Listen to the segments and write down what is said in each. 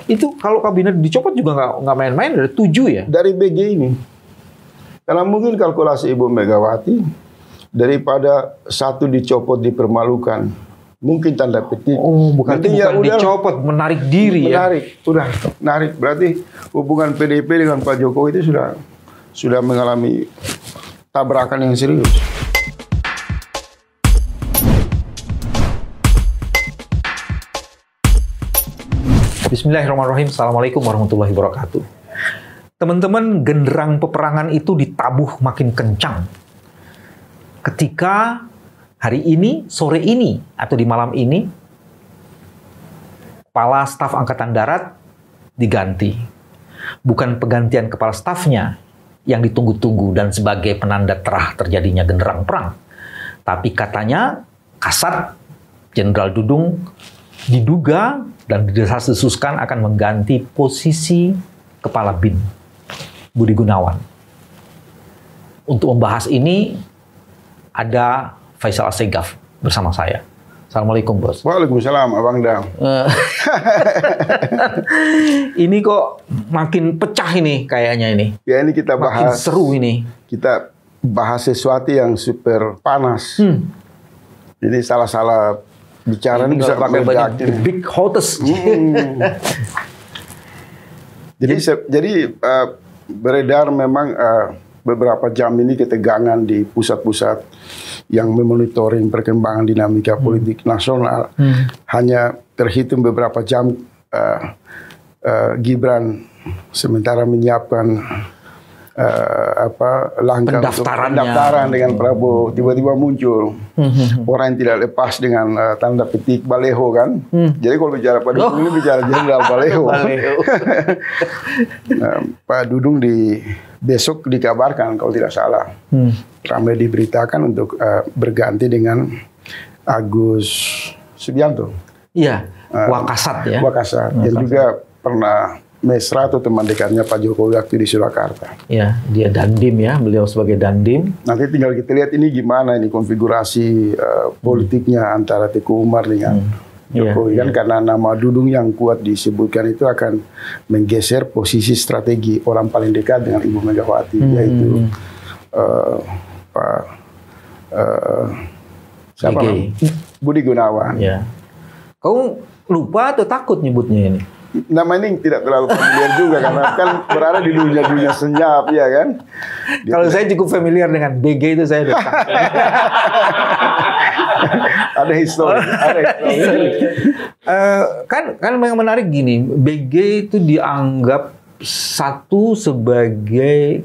Itu kalau kabinet dicopot juga nggak main-main, ada 7 ya? Dari BG ini. Karena mungkin kalkulasi Ibu Megawati, daripada 1 dicopot dipermalukan, mungkin tanda petik. Oh, bukan dicopot, menarik diri ya? Menarik. Berarti hubungan PDIP dengan Pak Jokowi itu sudah mengalami tabrakan yang serius. Bismillahirrahmanirrahim. Assalamualaikum warahmatullahi wabarakatuh. Teman-teman, genderang peperangan itu ditabuh makin kencang. Ketika hari ini, sore ini, atau di malam ini, Kepala Staf Angkatan Darat diganti. Bukan penggantian kepala stafnya yang ditunggu-tunggu dan sebagai penanda terah terjadinya genderang perang. Tapi katanya Kasat Jenderal Dudung diduga dan didesas-desuskan akan mengganti posisi Kepala BIN, Budi Gunawan. Untuk membahas ini, ada Faisal Assegaf bersama saya. Assalamualaikum, Bos. Waalaikumsalam, Abang Dam. Ini kok makin pecah ini kayaknya ini. Ya, ini kita bahas. Makin seru ini. Kita bahas sesuatu yang super panas. Jadi salah-salah bicara ini bisa pakai banyak the big hottest. Jadi beredar memang beberapa jam ini ketegangan di pusat-pusat yang memonitoring perkembangan dinamika politik nasional. Hanya terhitung beberapa jam Gibran sementara menyiapkan langkah pendaftaran dengan Prabowo, tiba-tiba muncul orang yang tidak lepas dengan tanda petik baleho kan. Jadi kalau bicara Pak Dudung ini bicara Jenderal Baleho. Pak Dudung besok dikabarkan kalau tidak salah ramai diberitakan untuk berganti dengan Agus Subianto. Iya, Wakasat ya. Wakasat yang juga pernah mesra atau teman dekatnya Pak Jokowi waktu di Surakarta. Ya, dia dandim ya, beliau sebagai dandim. Nanti tinggal kita lihat ini gimana ini konfigurasi politiknya antara Teguh Umar dengan Jokowi kan, karena nama Dudung yang kuat disebutkan itu akan menggeser posisi strategi orang paling dekat dengan Ibu Megawati, yaitu siapa? Budi Gunawan. Ya. Kau lupa atau takut nyebutnya ini? Nama ini tidak terlalu familiar juga karena kan berada di dunia senyap ya kan. Kalau saya cukup familiar dengan BG itu saya udah ada histori. Kan memang menarik gini, BG itu dianggap satu sebagai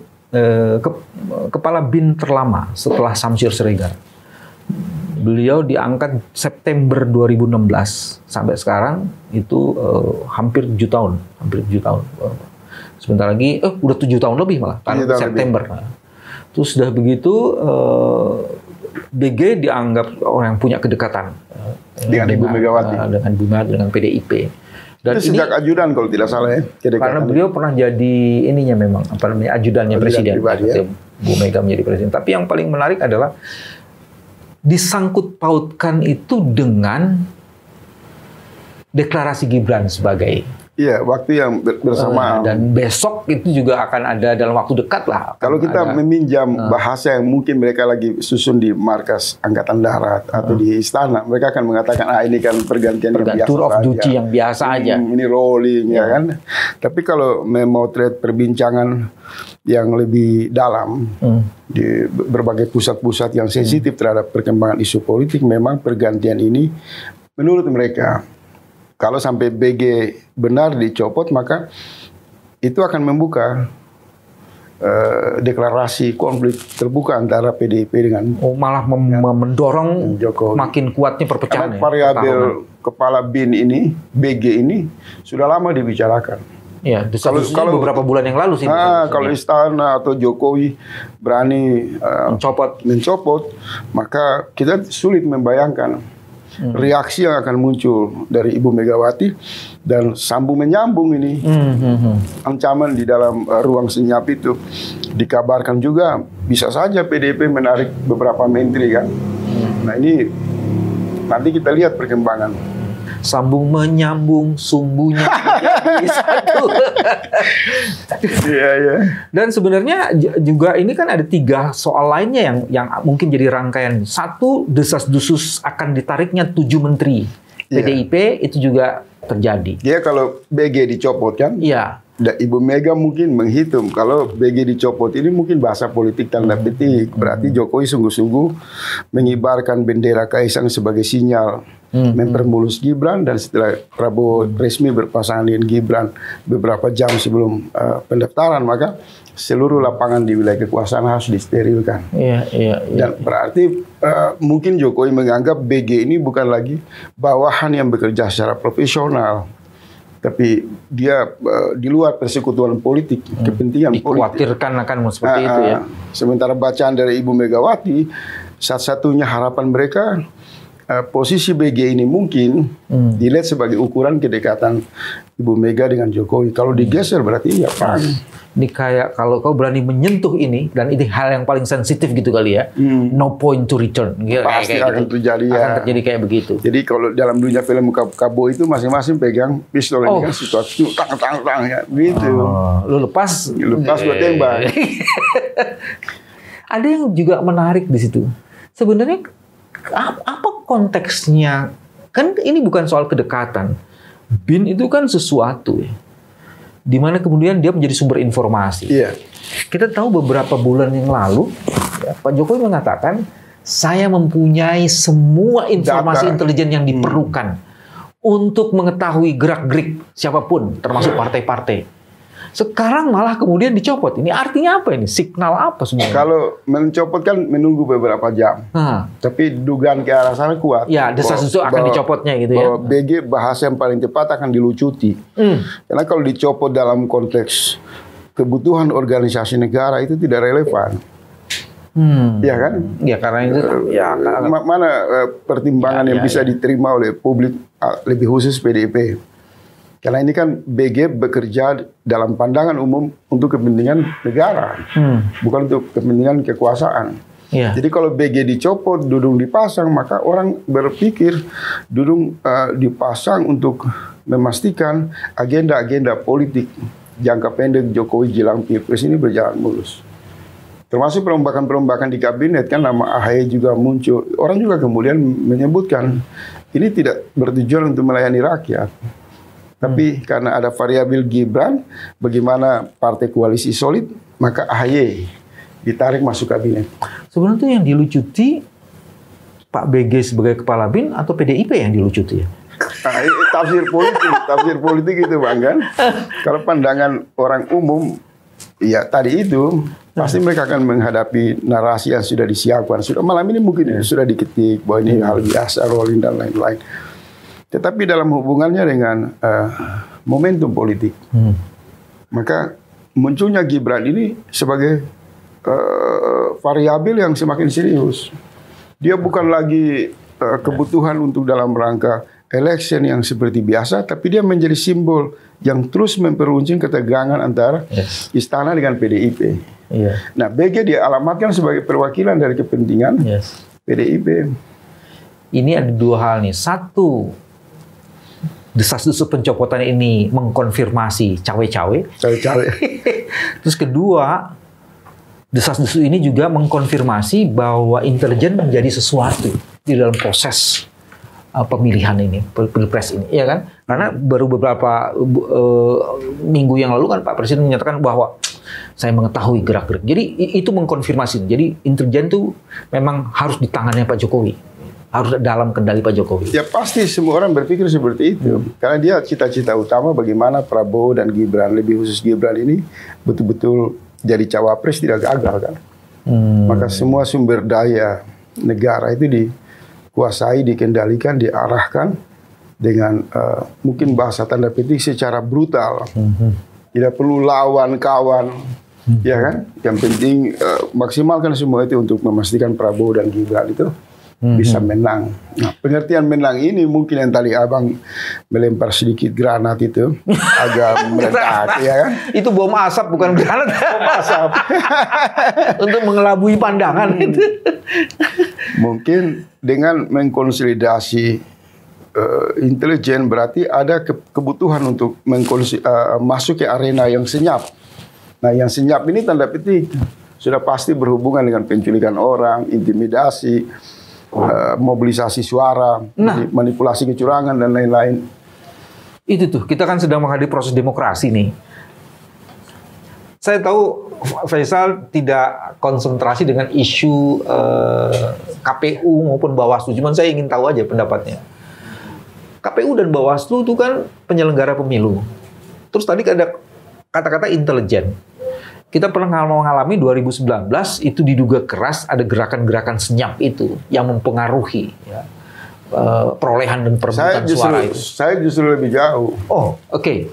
kepala BIN terlama setelah Samsyir Siregar. Beliau diangkat September 2016 sampai sekarang itu hampir 7 tahun, Sebentar lagi, udah 7 tahun lebih malah, kan September. Terus sudah begitu, BG dianggap orang yang punya kedekatan dengan Ibu Megawati, dengan PDIP. Dan itu sejak ajudan kalau tidak salah ya. Karena beliau pernah jadi ininya memang ajudannya presiden. Pribadi, ya. Bu Mega menjadi presiden. Tapi yang paling menarik adalah disangkut pautkan itu dengan deklarasi Gibran sebagai waktu yang bersamaan, dan besok itu juga akan ada dalam waktu dekat lah. Kalau kita meminjam bahasa yang mungkin mereka lagi susun di markas Angkatan Darat atau di istana, mereka akan mengatakan ini kan pergantian yang biasa tour of duty yang biasa aja. Ini rolling ya kan. Tapi kalau memotret perbincangan yang lebih dalam di berbagai pusat-pusat yang sensitif terhadap perkembangan isu politik, memang pergantian ini menurut mereka kalau sampai BG benar dicopot, maka itu akan membuka deklarasi konflik terbuka antara PDIP dengan malah mendorong Jokowi. Makin kuatnya perpecahan. Karena variabel kepala BIN ini, BG ini sudah lama dibicarakan. Ya, kalau beberapa bulan yang lalu sih. Kalau istana atau Jokowi berani mencopot, maka kita sulit membayangkan reaksi yang akan muncul dari Ibu Megawati dan sambung menyambung ini. Ancaman di dalam ruang senyap itu dikabarkan juga bisa saja PDIP menarik beberapa menteri kan. Nah ini nanti kita lihat perkembangan. Sambung menyambung, sumbunya menjadi satu. Iya. Dan sebenarnya juga ini kan ada 3 soal lainnya yang mungkin jadi rangkaian. Satu, desas-desus akan ditariknya 7 menteri. PDIP itu juga terjadi. Dia kalau BG dicopot kan? Iya. Ibu Mega mungkin menghitung kalau BG dicopot ini mungkin bahasa politik tanda petik. Berarti Jokowi sungguh-sungguh mengibarkan bendera Kaisang sebagai sinyal mempermulus Gibran, dan setelah Prabowo resmi berpasangan dengan Gibran beberapa jam sebelum pendaftaran, maka seluruh lapangan di wilayah kekuasaan harus disterilkan. Iya. Dan berarti mungkin Jokowi menganggap BG ini bukan lagi bawahan yang bekerja secara profesional, tapi dia di luar persekutuan politik, kepentingan politik. Dikhawatirkan akan seperti itu ya. Sementara bacaan dari Ibu Megawati, satu-satunya harapan mereka posisi BG ini mungkin dilihat sebagai ukuran kedekatan Ibu Mega dengan Jokowi. Kalau digeser berarti ya Pak. Ini kayak kalau kau berani menyentuh ini, dan ini hal yang paling sensitif gitu kali ya, no point to return. Pasti akan gitu. terjadi ya. Akan terjadi kayak begitu. Jadi kalau dalam dunia film Kabo itu masing-masing pegang pistol ini kan situasi tang ya, gitu. Lu lepas gua tembak. Ada yang juga menarik di situ. Sebenarnya apa konteksnya? Kan ini bukan soal kedekatan. BIN itu kan sesuatu ya, di mana kemudian dia menjadi sumber informasi. Iya. Kita tahu beberapa bulan yang lalu, ya, Pak Jokowi mengatakan, saya mempunyai semua informasi intelijen yang diperlukan untuk mengetahui gerak-gerik siapapun, termasuk partai-partai. Sekarang malah kemudian dicopot. Ini artinya apa ini? Signal apa sebenarnya? Kalau mencopot kan menunggu beberapa jam. Tapi dugaan ke arah sana kuat. Ya, desas-desus akan dicopotnya gitu ya. Bahwa BG bahasa yang paling tepat akan dilucuti. Karena kalau dicopot dalam konteks kebutuhan organisasi negara itu tidak relevan. Iya kan? Ya karena itu. Mana pertimbangan yang bisa diterima oleh publik, lebih khusus PDIP. Karena ini kan BG bekerja dalam pandangan umum untuk kepentingan negara, bukan untuk kepentingan kekuasaan. Jadi kalau BG dicopot, Dudung dipasang, maka orang berpikir Dudung dipasang untuk memastikan agenda-agenda politik jangka pendek Jokowi jelang Pilpres ini berjalan mulus. Termasuk perombakan-perombakan di kabinet, kan nama AHY juga muncul. Orang juga kemudian menyebutkan ini tidak bertujuan untuk melayani rakyat. Tapi karena ada variabel Gibran, bagaimana partai koalisi solid, maka AHY ditarik masuk kabinet. Sebenarnya yang dilucuti Pak BG sebagai kepala BIN atau PDIP yang dilucuti ya? Nah, tafsir politik itu Bang kan. Kalau pandangan orang umum, ya tadi itu pasti mereka akan menghadapi narasi yang sudah disiapkan. Sudah malam ini mungkin sudah diketik bahwa ini hal biasa, rolling dan lain-lain. Tetapi dalam hubungannya dengan momentum politik, maka munculnya Gibran ini sebagai variabel yang semakin serius. Dia bukan lagi kebutuhan untuk dalam rangka election yang seperti biasa, tapi dia menjadi simbol yang terus memperuncing ketegangan antara istana dengan PDIP. Nah, BG dia alamatkan sebagai perwakilan dari kepentingan PDIP. Ini ada 2 hal nih. Satu, desas-desus pencopotan ini mengkonfirmasi cawe-cawe. Terus kedua, desas-desus ini juga mengkonfirmasi bahwa intelijen menjadi sesuatu di dalam proses pemilihan ini, pilpres ini, ya kan? Karena baru beberapa minggu yang lalu kan Pak Presiden menyatakan bahwa saya mengetahui gerak-gerik. Jadi itu mengkonfirmasi. Jadi intelijen itu memang harus di tangannya Pak Jokowi. Harus dalam kendali Pak Jokowi. Ya pasti semua orang berpikir seperti itu. Karena dia cita-cita utama bagaimana Prabowo dan Gibran, lebih khusus Gibran ini betul-betul jadi cawapres tidak gagal kan. Maka semua sumber daya negara itu dikuasai, dikendalikan, diarahkan dengan mungkin bahasa tanda petik secara brutal. Tidak perlu lawan kawan, ya kan? Yang penting maksimalkan semua itu untuk memastikan Prabowo dan Gibran itu bisa menang. Nah, pengertian menang ini mungkin yang tadi Abang melempar sedikit granat itu agak meledak, ya kan? Itu bom asap bukan granat. Bom asap. Untuk mengelabui pandangan itu. Mungkin dengan mengkonsolidasi intelijen, berarti ada kebutuhan untuk masuk ke arena yang senyap. Nah, yang senyap ini tanda petik sudah pasti berhubungan dengan penculikan orang, intimidasi, mobilisasi suara, manipulasi kecurangan dan lain-lain. Itu tuh, kita kan sedang menghadapi proses demokrasi nih. Saya tahu Faisal tidak konsentrasi dengan isu KPU maupun Bawaslu, cuman saya ingin tahu aja pendapatnya. KPU dan Bawaslu itu kan penyelenggara pemilu. Terus tadi ada kata-kata intelijen. Kita pernah mengalami 2019 itu diduga keras ada gerakan-gerakan senyap itu yang mempengaruhi ya, perolehan dan perebutan suara itu. Saya justru lebih jauh. Oh, oke.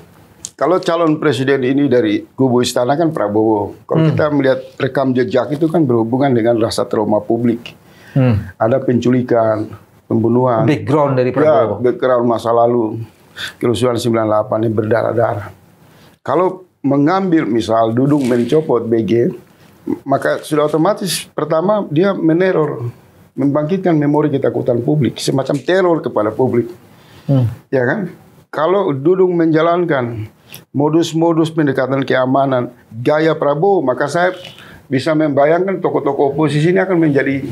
Kalau calon presiden ini dari kubu istana kan Prabowo. Kalau kita melihat rekam jejak itu kan berhubungan dengan rasa trauma publik. Ada penculikan, pembunuhan. Background dari Prabowo. Ya, background masa lalu. Kerusuhan 98 yang berdarah-darah. Kalau mengambil misal Dudung mencopot BG, maka sudah otomatis pertama dia meneror, membangkitkan memori ketakutan publik, semacam teror kepada publik. Ya kan? Kalau Dudung menjalankan modus-modus pendekatan keamanan gaya Prabowo, maka saya bisa membayangkan tokoh-tokoh oposisi ini akan menjadi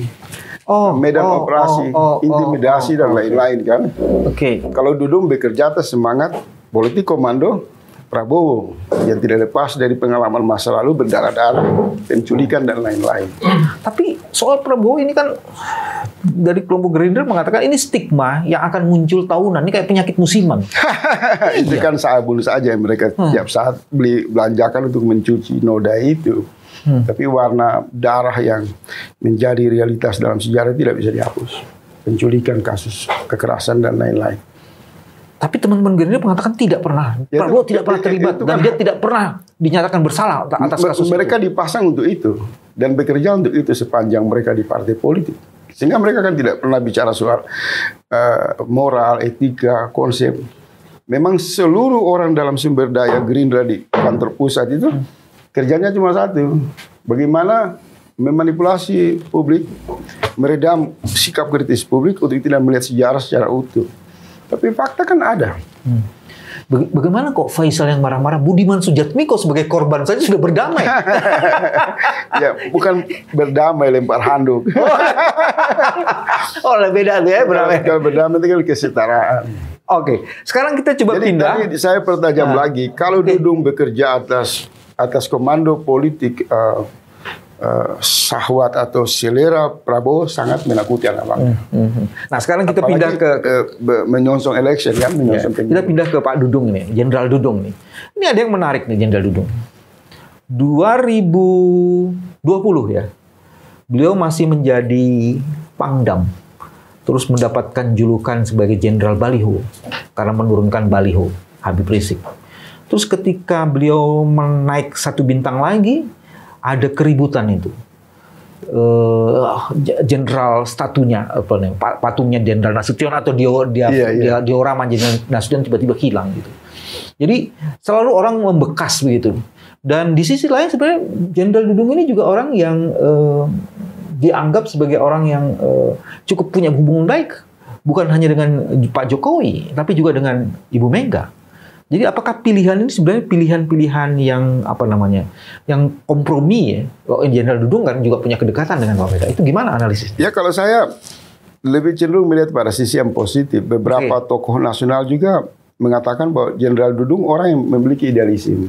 medan operasi, intimidasi dan lain-lain kan. Oke. Kalau Dudung bekerja atas semangat politik komando Prabowo yang tidak lepas dari pengalaman masa lalu berdarah-darah, penculikan dan lain-lain. Tapi soal Prabowo ini kan dari kelompok Gerindra mengatakan ini stigma yang akan muncul tahunan, ini kayak penyakit musiman. Itu kan sabun saja yang mereka tiap saat belanjakan untuk mencuci noda itu. Tapi warna darah yang menjadi realitas dalam sejarah tidak bisa dihapus. Penculikan, kasus kekerasan dan lain-lain. Tapi teman-teman Gerindra mengatakan tidak pernah. Prabowo tidak pernah terlibat dan dia tidak pernah dinyatakan bersalah atas kasus mereka itu. Dipasang untuk itu dan bekerja untuk itu sepanjang mereka di partai politik. Sehingga mereka kan tidak pernah bicara soal moral, etika, konsep. Memang seluruh orang dalam sumber daya Gerindra di kantor pusat itu kerjanya cuma satu. Bagaimana memanipulasi publik, meredam sikap kritis publik untuk tidak melihat sejarah secara utuh. Tapi fakta kan ada. Bagaimana kok Faisal yang marah-marah, Budiman Sujatmiko sebagai korban saja sudah berdamai? Ya, bukan berdamai, lempar handuk. Beda tuh ya berdamai. Kalau berdamai itu kan kesetaraan. Oke, sekarang kita coba pindah. Jadi saya pertajam lagi, kalau Dudung bekerja atas komando politik syahwat atau selera Prabowo sangat menakutkan abang. Nah sekarang kita pindah ke menyongsong election kan, kita pindah ke Pak Dudung ini, Jenderal Dudung nih. Ini ada yang menarik nih Jenderal Dudung. 2020 ya, beliau masih menjadi Pangdam, terus mendapatkan julukan sebagai Jenderal Baliho karena menurunkan baliho Habib Rizik. Terus ketika beliau menaik satu bintang lagi, ada keributan itu. Jenderal statunya, patungnya Jenderal Nasution atau diorama Jenderal Nasution tiba-tiba hilang gitu. Jadi selalu orang membekas begitu. Dan di sisi lain sebenarnya Jenderal Dudung ini juga orang yang dianggap sebagai orang yang cukup punya hubungan baik, bukan hanya dengan Pak Jokowi, tapi juga dengan Ibu Mega. Jadi apakah pilihan ini sebenarnya pilihan-pilihan yang yang kompromi ya? Jenderal Dudung kan juga punya kedekatan dengan Pak Mega. Itu gimana analisisnya? Ya kalau saya lebih cenderung melihat pada sisi yang positif. Beberapa tokoh nasional juga mengatakan bahwa Jenderal Dudung orang yang memiliki idealisme.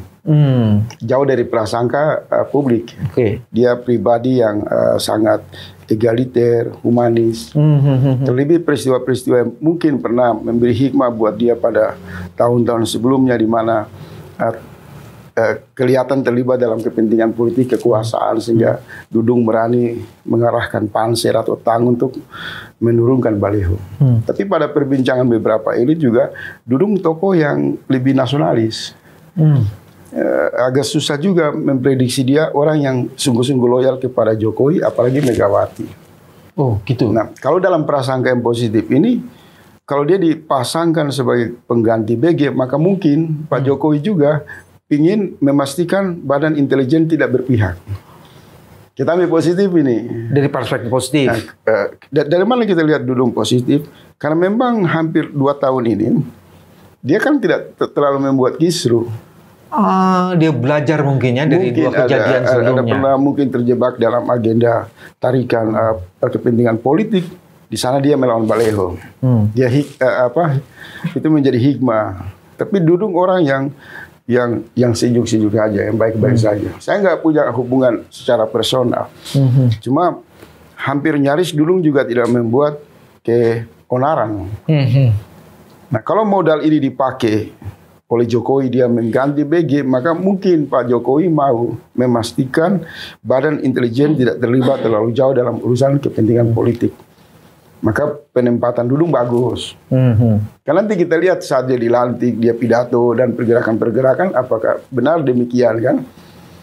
Jauh dari prasangka publik. Dia pribadi yang sangat egaliter, humanis. Terlebih peristiwa-peristiwa yang mungkin pernah memberi hikmah buat dia pada tahun-tahun sebelumnya di mana kelihatan terlibat dalam kepentingan politik kekuasaan sehingga Dudung berani mengarahkan panser atau tang untuk menurunkan baliho. Tapi pada perbincangan beberapa elit juga Dudung tokoh yang lebih nasionalis. Agak susah juga memprediksi dia orang yang sungguh-sungguh loyal kepada Jokowi, apalagi Megawati. Oh, gitu. Nah, kalau dalam prasangka yang positif ini, kalau dia dipasangkan sebagai pengganti BG, maka mungkin Pak Jokowi juga ingin memastikan badan intelijen tidak berpihak. Kita ambil positif ini. Dari perspektif positif. Nah, dari mana kita lihat dulu positif? Karena memang hampir 2 tahun ini, dia kan tidak terlalu membuat kisruh. Dia belajar mungkin ya dari mungkin 2 kejadian sebelumnya. Ada pernah mungkin terjebak dalam agenda tarikan kepentingan politik. Di sana dia melawan Baleho. Dia itu menjadi hikmah. Tapi Dudung orang yang sejuk-sejuk aja, yang baik-baik saja. Saya nggak punya hubungan secara personal. Cuma hampir nyaris Dudung juga tidak membuat keonaran. Nah, kalau modal ini dipakai oleh Jokowi dia mengganti BG, maka mungkin Pak Jokowi mau memastikan badan intelijen tidak terlibat terlalu jauh dalam urusan kepentingan politik. Maka penempatan Dudung bagus. Karena nanti kita lihat saat dia dilantik, dia pidato dan pergerakan-pergerakan, apakah benar demikian kan?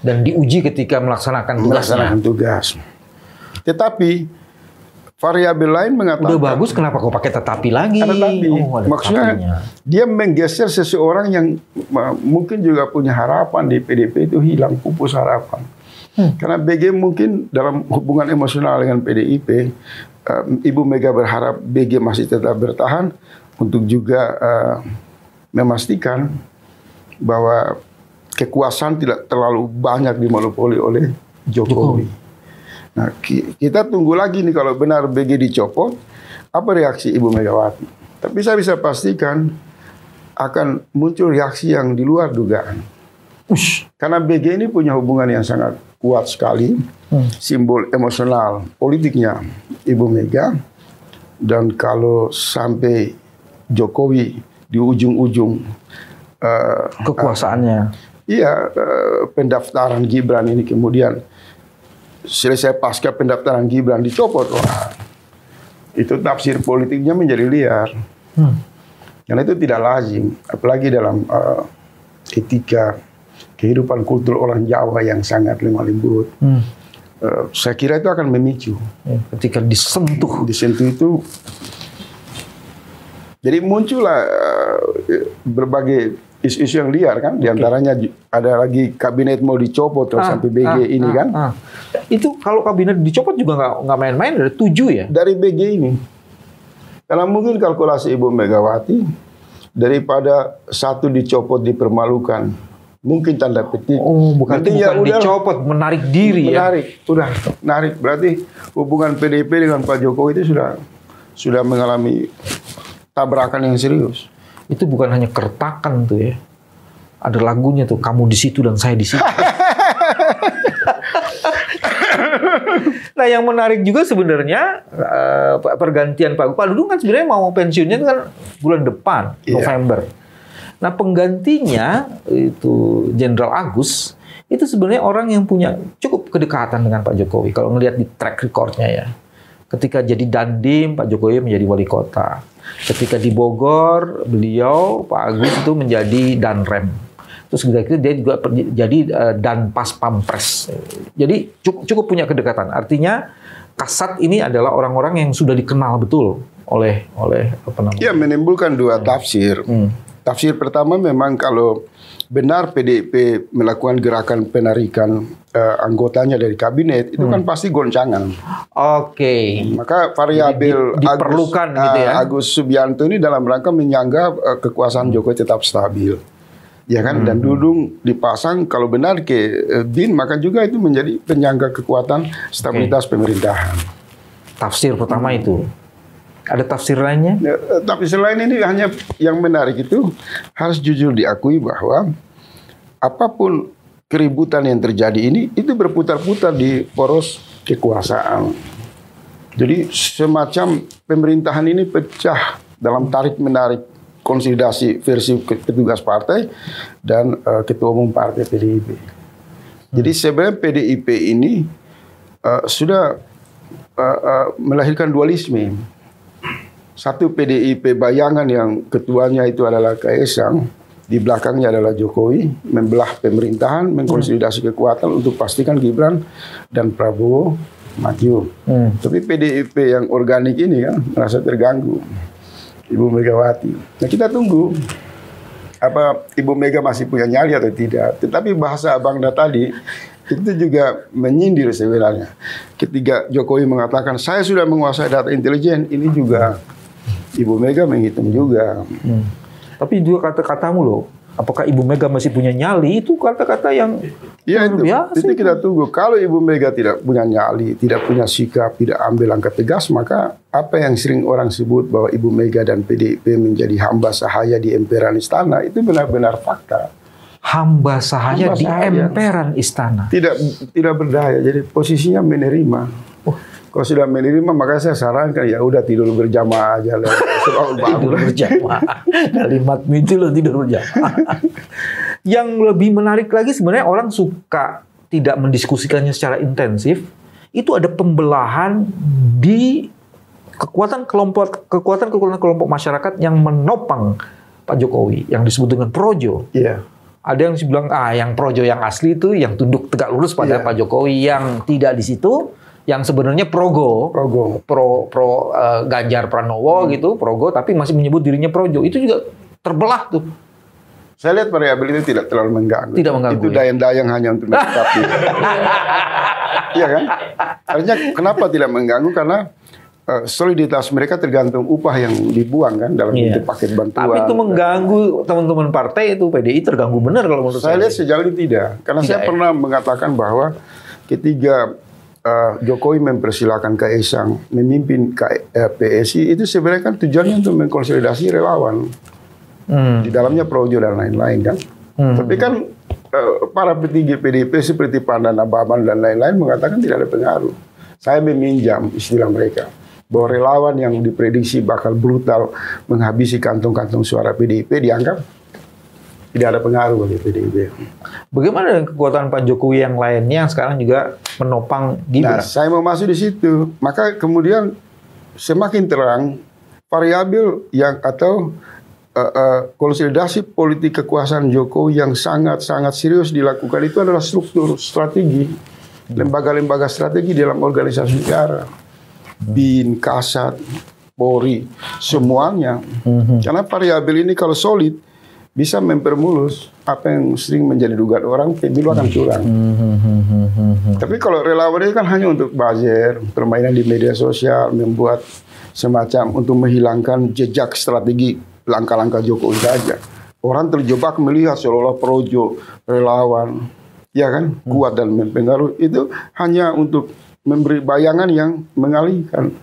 Dan diuji ketika melaksanakan tugas. Tetapi variabel lain mengatakan udah bagus, kenapa kau pakai tetapi lagi? Maksudnya dia menggeser seseorang yang mungkin juga punya harapan di PDP itu hilang, pupus harapan. Karena BG mungkin dalam hubungan emosional dengan PDIP, Ibu Mega berharap BG masih tetap bertahan untuk juga memastikan bahwa kekuasaan tidak terlalu banyak dimonopoli oleh Jokowi. Nah, kita tunggu lagi nih kalau benar BG dicopot, apa reaksi Ibu Megawati. Tapi saya bisa pastikan akan muncul reaksi yang di luar dugaan. Karena BG ini punya hubungan yang sangat kuat sekali, simbol emosional politiknya Ibu Mega. Dan kalau sampai Jokowi di ujung-ujung kekuasaannya, pendaftaran Gibran ini kemudian selesai pasca pendaftaran Gibran dicopot, itu tafsir politiknya menjadi liar. Karena itu tidak lazim, apalagi dalam etika kehidupan kultur orang Jawa yang sangat lemah lembut. Saya kira itu akan memicu. Ketika disentuh itu, jadi muncullah berbagai isu-isu yang liar kan. Diantaranya ada lagi kabinet mau dicopot sampai BG ini kan. Itu kalau kabinet dicopot juga nggak main-main, dari 7 ya? Dari BG ini. Karena mungkin kalkulasi Ibu Megawati, daripada 1 dicopot dipermalukan, mungkin tanda petik. Bukan dicopot, menarik diri ya? Udah narik. Berarti hubungan PDIP dengan Pak Jokowi itu sudah mengalami tabrakan yang serius. Itu bukan hanya kertakan tuh ya. Ada lagunya tuh, kamu di situ dan saya di situ. Nah, yang menarik juga sebenarnya pergantian Pak Dudung kan sebenarnya mau pensiunnya kan bulan depan, November. Nah, penggantinya itu Jenderal Agus, itu sebenarnya orang yang punya cukup kedekatan dengan Pak Jokowi. Kalau ngelihat di track recordnya ya. Ketika jadi Dandim, Pak Jokowi menjadi wali kota. Ketika di Bogor, beliau, Pak Agus itu menjadi Danrem. Terus ketika itu dia juga jadi Danpas Pampres. Jadi cukup punya kedekatan. Artinya Kasat ini adalah orang-orang yang sudah dikenal betul oleh apa namanya? Ya, menimbulkan 2 tafsir. Tafsir pertama memang kalau benar PDIP melakukan gerakan penarikan anggotanya dari kabinet, itu kan pasti goncangan. Maka variabel diperlukan gitu ya. Agus Subianto ini dalam rangka menyangga kekuasaan Jokowi tetap stabil. Ya kan? Dan Dudung dipasang kalau benar ke BIN, maka juga itu menjadi penyangga kekuatan stabilitas pemerintahan. Tafsir pertama itu. Ada tafsir lainnya? Tafsir lain ini hanya yang menarik itu harus jujur diakui bahwa apapun keributan yang terjadi ini itu berputar-putar di poros kekuasaan. Jadi semacam pemerintahan ini pecah dalam tarik-menarik konsolidasi versi petugas partai dan ketua umum partai PDIP. Jadi sebenarnya PDIP ini sudah melahirkan dualisme. Satu PDIP bayangan yang ketuanya itu adalah Kaesang, di belakangnya adalah Jokowi, membelah pemerintahan, mengkonsolidasi kekuatan untuk pastikan Gibran dan Prabowo maju. Tapi PDIP yang organik ini kan merasa terganggu, Ibu Megawati. Nah, kita tunggu apa Ibu Mega masih punya nyali atau tidak. Tetapi bahasa Abang tadi Itu juga menyindir sebenarnya. Ketika Jokowi mengatakan saya sudah menguasai data intelijen, ini juga Ibu Mega menghitung juga. Tapi juga kata-katamu loh, apakah Ibu Mega masih punya nyali? Itu kata-kata yang ya, luar biasa. Itu kita tunggu. Kalau Ibu Mega tidak punya nyali, tidak punya sikap, tidak ambil langkah tegas, maka apa yang sering orang sebut bahwa Ibu Mega dan PDIP menjadi hamba sahaya di emperan istana, itu benar-benar fakta. Hamba sahaya di emperan istana. Tidak berdaya, jadi posisinya menerima. Kalau sudah menerima, maka saya sarankan ya udah tidur berjamaah aja lah. Tidur berjamaah. Kalimat itu loh, tidur berjamaah. Yang lebih menarik lagi sebenarnya orang suka tidak mendiskusikannya secara intensif. Itu ada pembelahan di kekuatan kelompok masyarakat yang menopang Pak Jokowi yang disebut dengan projo. Iya. Ada yang bilang yang projo yang asli itu yang tunduk tegak lurus pada Pak Jokowi, yang tidak di situ yang sebenarnya pro Ganjar Pranowo gitu, progo tapi masih menyebut dirinya projo. Itu juga terbelah tuh. Saya lihat variabel itu tidak terlalu mengganggu. Tidak mengganggu. Itu dayang-dayang hanya untuk melengkapi. Iya kan? Artinya kenapa tidak mengganggu? Karena soliditas mereka tergantung upah yang dibuang kan dalam bentuk paket bantuan. Tapi itu mengganggu teman-teman partai itu, PDI terganggu benar kalau menurut saya. Saya lihat sejauh ini tidak. Karena saya pernah mengatakan bahwa ketika Jokowi mempersilahkan Kaisang memimpin PSI, itu sebenarnya kan tujuannya untuk mengkonsolidasi relawan. Di dalamnya projo dan lain-lain kan. Tapi kan para petinggi PDIP seperti Pandan Ababan dan lain-lain mengatakan tidak ada pengaruh. Saya meminjam istilah mereka bahwa relawan yang diprediksi bakal brutal menghabisi kantong-kantong suara PDIP dianggap tidak ada pengaruh bagi PDIP. Bagaimana dengan kekuatan Pak Jokowi yang lainnya yang sekarang juga menopang Gibran? Nah, saya mau masuk di situ. Maka kemudian semakin terang variabel yang atau konsolidasi politik kekuasaan Jokowi yang sangat-sangat serius dilakukan itu adalah struktur strategi, lembaga-lembaga strategi dalam organisasi negara, BIN, Kasat, Polri, semuanya. Karena variabel ini kalau solid bisa mempermulus apa yang sering menjadi dugaan orang, pemilu akan curang. Tapi kalau relawan itu kan hanya untuk buzzer, permainan di media sosial, membuat semacam untuk menghilangkan jejak strategi langkah-langkah Jokowi saja. Orang terjebak melihat seolah-olah projo, relawan, ya kan, kuat dan mempengaruhi. Itu hanya untuk memberi bayangan yang mengalihkan.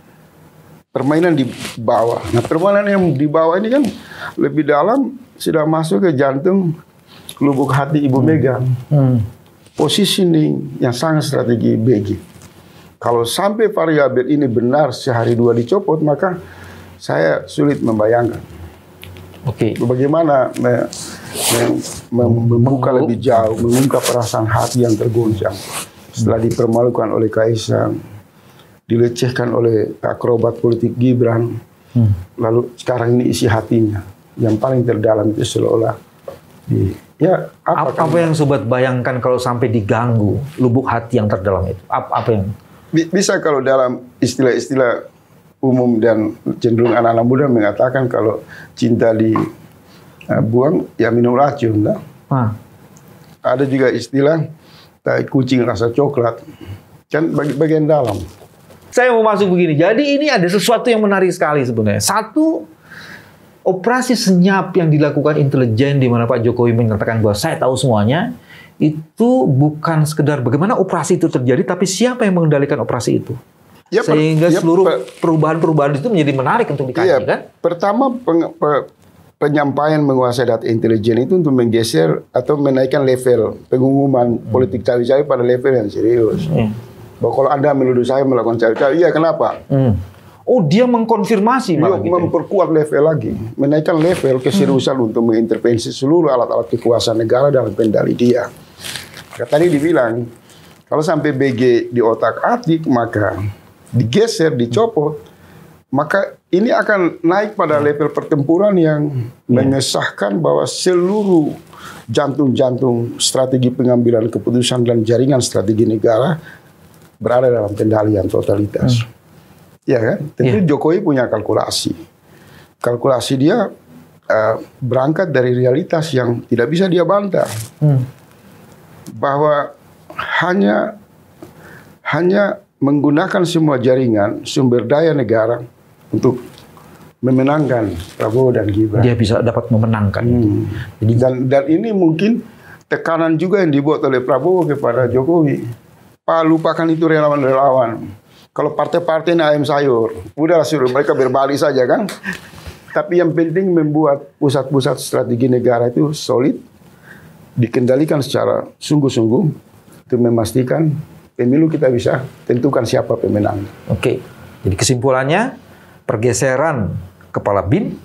Permainan di bawah. Nah, permainan yang di bawah ini kan lebih dalam, sudah masuk ke jantung lubuk hati Ibu Mega. Positioning yang sangat strategi BG. Kalau sampai variabel ini benar sehari dua dicopot, maka saya sulit membayangkan. Bagaimana membuka lebih jauh, mengungkap perasaan hati yang tergoncang setelah dipermalukan oleh Kaisang, dilecehkan oleh akrobat politik Gibran, lalu sekarang ini isi hatinya yang paling terdalam itu seolah-olah apa yang sobat bayangkan kalau sampai diganggu lubuk hati yang terdalam itu? Apa yang bisa kalau dalam istilah-istilah umum dan cenderung anak-anak muda mengatakan kalau cinta dibuang ya minum racun, nah? Ada juga istilah tai kucing rasa coklat, kan bagian dalam. Saya mau masuk begini. Jadi ini ada sesuatu yang menarik sekali sebenarnya. Satu, operasi senyap yang dilakukan intelijen di mana Pak Jokowi menyatakan bahwa saya tahu semuanya, itu bukan sekedar bagaimana operasi itu terjadi, tapi siapa yang mengendalikan operasi itu. Sehingga seluruh perubahan-perubahan itu menjadi menarik untuk dikaji, kan? Pertama, penyampaian menguasai data intelijen itu untuk menggeser atau menaikkan level pengumuman politik cawe-cawe pada level yang serius. Bahwa kalau Anda menuduh saya melakukan cawe-cawe, iya kenapa? Oh, dia mengkonfirmasi malah gitu. Memperkuat level lagi, menaikkan level keseriusan untuk mengintervensi seluruh alat-alat kekuasaan negara dalam kendali dia. Tadi dibilang, kalau sampai BG di otak-atik, maka digeser, dicopot, maka ini akan naik pada level pertempuran yang mengesahkan bahwa seluruh jantung-jantung strategi pengambilan keputusan dan jaringan strategi negara berada dalam kendalian totalitas. Ya kan? Tentu Jokowi punya kalkulasi. Kalkulasi dia berangkat dari realitas yang tidak bisa dia bantah. Bahwa hanya menggunakan semua jaringan sumber daya negara untuk memenangkan Prabowo dan Gibran. Dia bisa dapat memenangkan. Jadi dan ini mungkin tekanan juga yang dibuat oleh Prabowo kepada Jokowi. Pak, lupakan itu relawan-relawan. Kalau partai-partai ini ayam sayur, udah suruh mereka berbalik saja kan. Tapi yang penting membuat pusat-pusat strategi negara itu solid, dikendalikan secara sungguh-sungguh untuk memastikan pemilu kita bisa tentukan siapa pemenang. Oke, jadi kesimpulannya pergeseran kepala BIN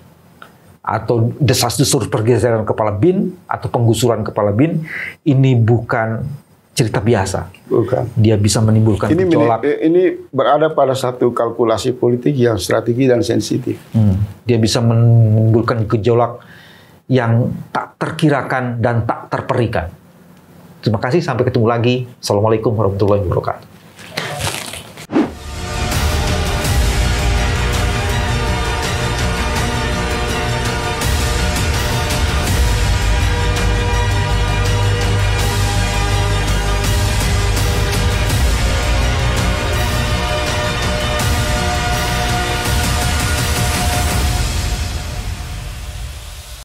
atau desas-desus pergeseran kepala BIN atau penggusuran kepala BIN ini bukan cerita biasa. Bukan. Dia bisa menimbulkan gejolak. Ini berada pada satu kalkulasi politik yang strategi dan sensitif. Dia bisa menimbulkan gejolak yang tak terkirakan dan tak terperikan. Terima kasih, sampai ketemu lagi. Assalamualaikum warahmatullahi wabarakatuh.